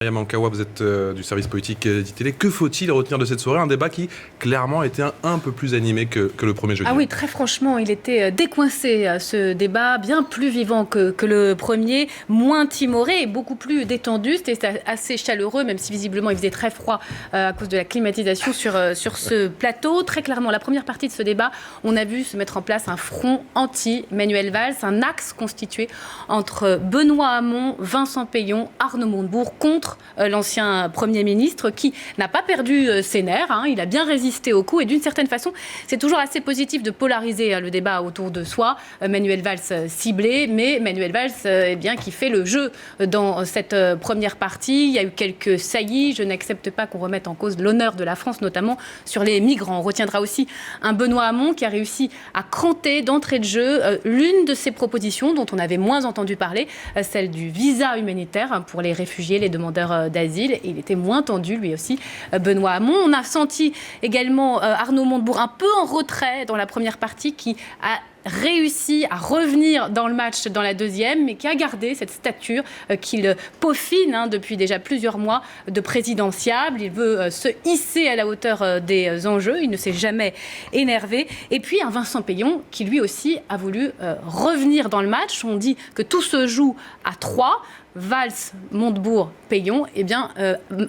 Mariam Ankawa, vous êtes du service politique d'ITélé. Que faut-il retenir de cette soirée? Un débat qui, clairement, était un peu plus animé que le premier jeudi. Ah oui, très franchement, il était décoincé, ce débat, bien plus vivant que le premier, moins timoré et beaucoup plus détendu. C'était assez chaleureux, même si visiblement il faisait très froid à cause de la climatisation sur ce plateau. Très clairement, la première partie de ce débat, on a vu se mettre en place un front anti-Manuel Valls, un axe constitué entre Benoît Hamon, Vincent Peillon, Arnaud Montebourg contre l'ancien Premier ministre qui n'a pas perdu ses nerfs, il a bien résisté au coup et d'une certaine façon c'est toujours assez positif de polariser le débat autour de soi. Manuel Valls ciblé, mais Manuel Valls qui fait le jeu dans cette première partie. Il y a eu quelques saillies, je n'accepte pas qu'on remette en cause l'honneur de la France, notamment sur les migrants. On retiendra aussi un Benoît Hamon qui a réussi à cranter d'entrée de jeu l'une de ses propositions dont on avait moins entendu parler, celle du visa humanitaire pour les réfugiés, les demandeurs d'asile. Il était moins tendu, lui aussi, Benoît Hamon. On a senti également Arnaud Montebourg un peu en retrait dans la première partie, qui a réussi à revenir dans le match dans la deuxième, mais qui a gardé cette stature qu'il peaufine depuis déjà plusieurs mois de présidentiable. Il veut se hisser à la hauteur des enjeux, il ne s'est jamais énervé. Et puis un Vincent Peillon qui lui aussi a voulu revenir dans le match. On dit que tout se joue à 3. Valls, Montebourg, Peillon,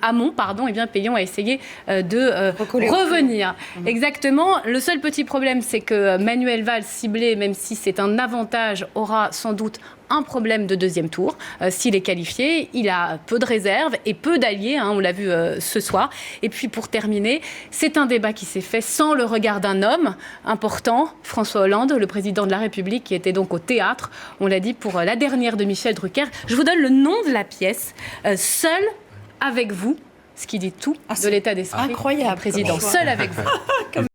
Hamon, Peillon a essayé de revenir. Exactement. Le seul petit problème, c'est que Manuel Valls, ciblé, même si c'est un avantage, aura sans doute un problème de deuxième tour. S'il est qualifié, il a peu de réserves et peu d'alliés, on l'a vu ce soir. Et puis pour terminer, c'est un débat qui s'est fait sans le regard d'un homme important, François Hollande, le président de la République, qui était donc au théâtre, on l'a dit, pour la dernière de Michel Drucker. Je vous donne le nom de la pièce, Seul avec vous, ce qui dit tout de l'état d'esprit. Incroyable. Président, seul avec vous.